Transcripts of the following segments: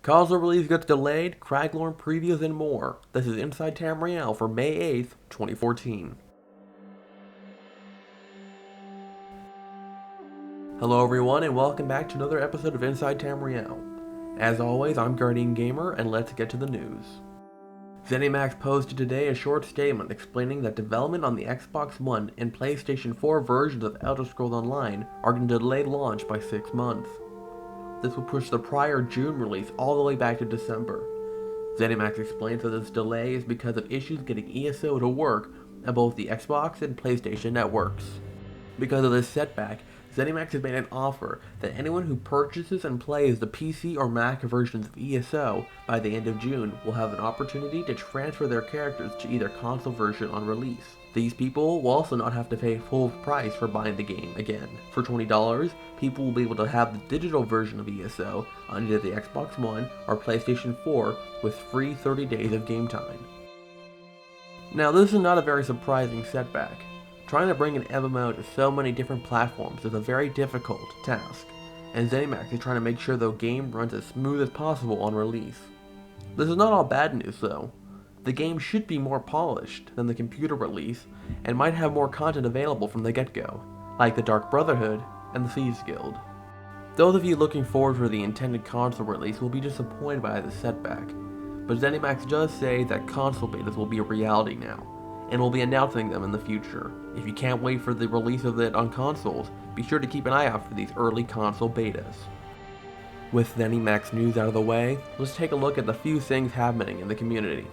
Console release gets delayed, Craglorn previews and more. This is Inside Tamriel for May 8th, 2014. Hello everyone and welcome back to another episode of Inside Tamriel. As always, I'm Guardiangamer and let's get to the news. ZeniMax posted today a short statement explaining that development on the Xbox One and PlayStation 4 versions of Elder Scrolls Online are going to delay launch by 6 months. This will push the prior June release all the way back to December. ZeniMax explains that this delay is because of issues getting ESO to work on both the Xbox and PlayStation networks. Because of this setback, ZeniMax has made an offer that anyone who purchases and plays the PC or Mac versions of ESO by the end of June will have an opportunity to transfer their characters to either console version on release. These people will also not have to pay full price for buying the game again. For $20, people will be able to have the digital version of ESO on either the Xbox One or PlayStation 4 with free 30 days of game time. Now this is not a very surprising setback. Trying to bring an MMO to so many different platforms is a very difficult task, and ZeniMax is trying to make sure the game runs as smooth as possible on release. This is not all bad news though. The game should be more polished than the computer release, and might have more content available from the get-go, like the Dark Brotherhood and the Thieves Guild. Those of you looking forward for the intended console release will be disappointed by this setback, but ZeniMax does say that console betas will be a reality now, and will be announcing them in the future. If you can't wait for the release of it on consoles, be sure to keep an eye out for these early console betas. With ZeniMax news out of the way, let's take a look at the few things happening in the community.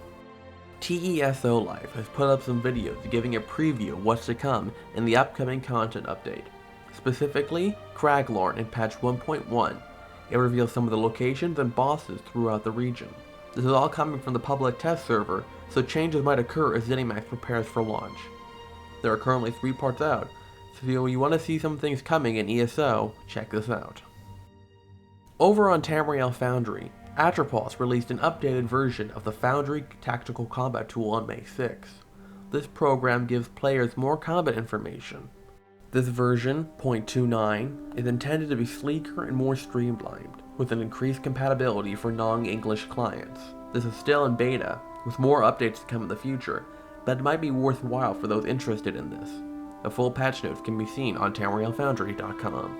TESO Life has put up some videos giving a preview of what's to come in the upcoming content update. Specifically, Craglorn in patch 1.1. It reveals some of the locations and bosses throughout the region. This is all coming from the public test server, so changes might occur as ZeniMax prepares for launch. There are currently 3 parts out, so if you want to see some things coming in ESO, check this out. Over on Tamirel Foundry, Atropos released an updated version of the Foundry Tactical Combat Tool on May 6th. This program gives players more combat information. This version, 0.29, is intended to be sleeker and more streamlined, with an increased compatibility for non-English clients. This is still in beta, with more updates to come in the future, but it might be worthwhile for those interested in this. The full patch notes can be seen on TamrielFoundry.com.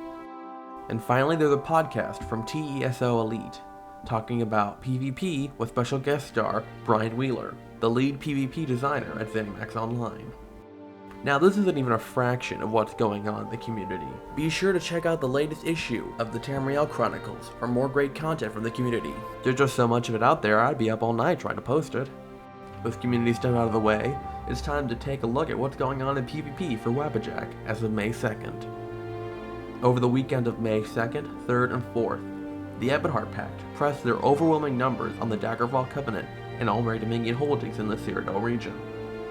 And finally, there's a podcast from TESO Elite, talking about PvP with special guest star Brian Wheeler, the lead PvP designer at ZeniMax Online. Now this isn't even a fraction of what's going on in the community. Be sure to check out the latest issue of the Tamirel Chronicles for more great content from the community. There's just so much of it out there, I'd be up all night trying to post it. With community stuff out of the way, it's time to take a look at what's going on in PvP for Wabbajack as of May 2nd. Over the weekend of May 2nd, 3rd, and 4th, the Ebonheart Pact pressed their overwhelming numbers on the Daggerfall Covenant and Aldmeri Dominion holdings in the Cyrodiil region.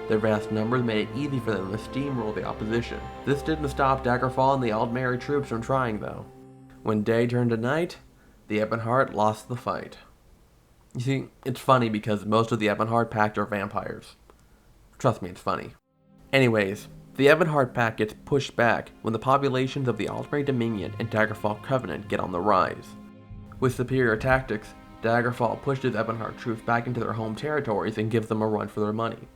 Their vast numbers made it easy for them to steamroll the opposition. This didn't stop Daggerfall and the Aldmeri troops from trying though. When day turned to night, the Ebonheart lost the fight. You see, it's funny because most of the Ebonheart Pact are vampires. Trust me, it's funny. Anyways, the Ebonheart Pact gets pushed back when the populations of the Aldmeri Dominion and Daggerfall Covenant get on the rise. With superior tactics, Daggerfall pushes Ebonheart troops back into their home territories and gives them a run for their money.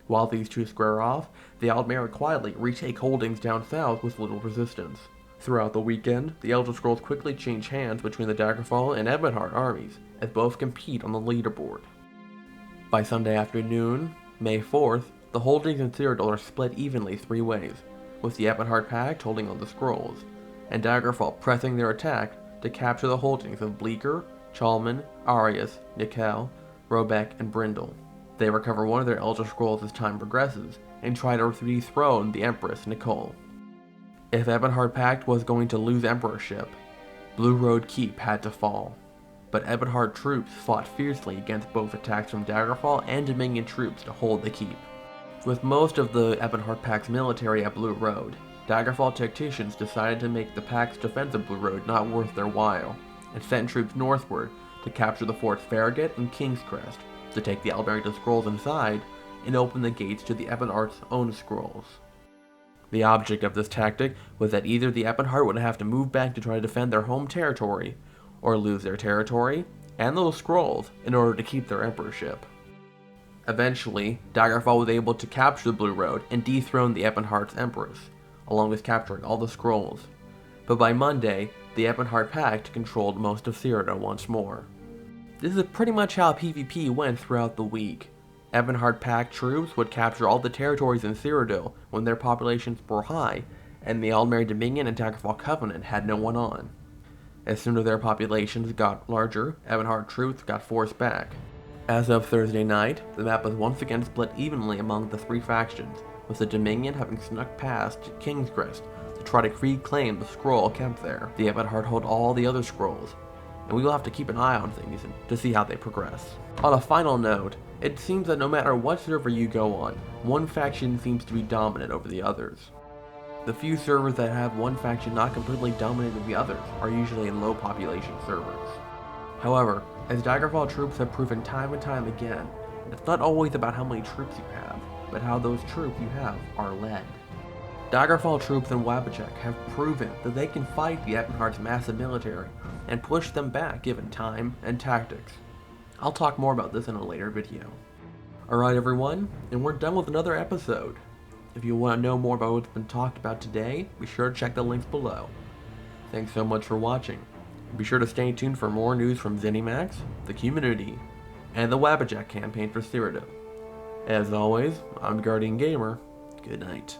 While these two square off, the Aldmeri quietly retake holdings down south with little resistance. Throughout the weekend, the Elder Scrolls quickly change hands between the Daggerfall and Ebonheart armies, as both compete on the leaderboard. By Sunday afternoon, May 4th, the holdings in Cyrodiil are split evenly 3 ways, with the Ebonheart Pact holding on the scrolls, and Daggerfall pressing their attack to capture the holdings of Bleaker, Chalman, Arius, Nikel, Robeck, and Brindle. They recover one of their Elder Scrolls as time progresses, and try to dethrone the Empress Nicole. If Ebonheart Pact was going to lose emperorship, Blue Road Keep had to fall. But Ebonheart troops fought fiercely against both attacks from Daggerfall and Dominion troops to hold the keep. With most of the Ebonheart Pact's military at Blue Road, Daggerfall tacticians decided to make the Pact's defense of Blue Road not worth their while, and sent troops northward to capture the forts Farragut and King's Crest, to take the Aldmeri scrolls inside and open the gates to the Ebonheart's own scrolls. The object of this tactic was that either the Ebonheart would have to move back to try to defend their home territory, or lose their territory, and those scrolls in order to keep their emperorship. Eventually, Daggerfall was able to capture the Blue Road and dethrone the Ebonheart's Empress, along with capturing all the scrolls. But by Monday, the Ebonheart Pact controlled most of Cyrodiil once more. This is pretty much how PvP went throughout the week. Ebonheart Pact troops would capture all the territories in Cyrodiil when their populations were high, and the Aldmeri Dominion and Daggerfall Covenant had no one on. As soon as their populations got larger, Ebonheart troops got forced back. As of Thursday night, the map was once again split evenly among the three factions, with the Dominion having snuck past King's Crest to try to reclaim the scroll kept there. The Ebonheart hold all the other scrolls, and we will have to keep an eye on things to see how they progress. On a final note, it seems that no matter what server you go on, one faction seems to be dominant over the others. The few servers that have one faction not completely dominating the others are usually in low population servers. However, as Daggerfall troops have proven time and time again, it's not always about how many troops you have, but how those troops you have are led. Daggerfall troops in Wabachek have proven that they can fight the Ebonheart's massive military and push them back given time and tactics. I'll talk more about this in a later video. Alright everyone, and we're done with another episode. If you want to know more about what's been talked about today, be sure to check the links below. Thanks so much for watching. Be sure to stay tuned for more news from ZeniMax, the community, and the Wabachek campaign for Cyrodiil. As always, I'm Guardiangamer. Good night.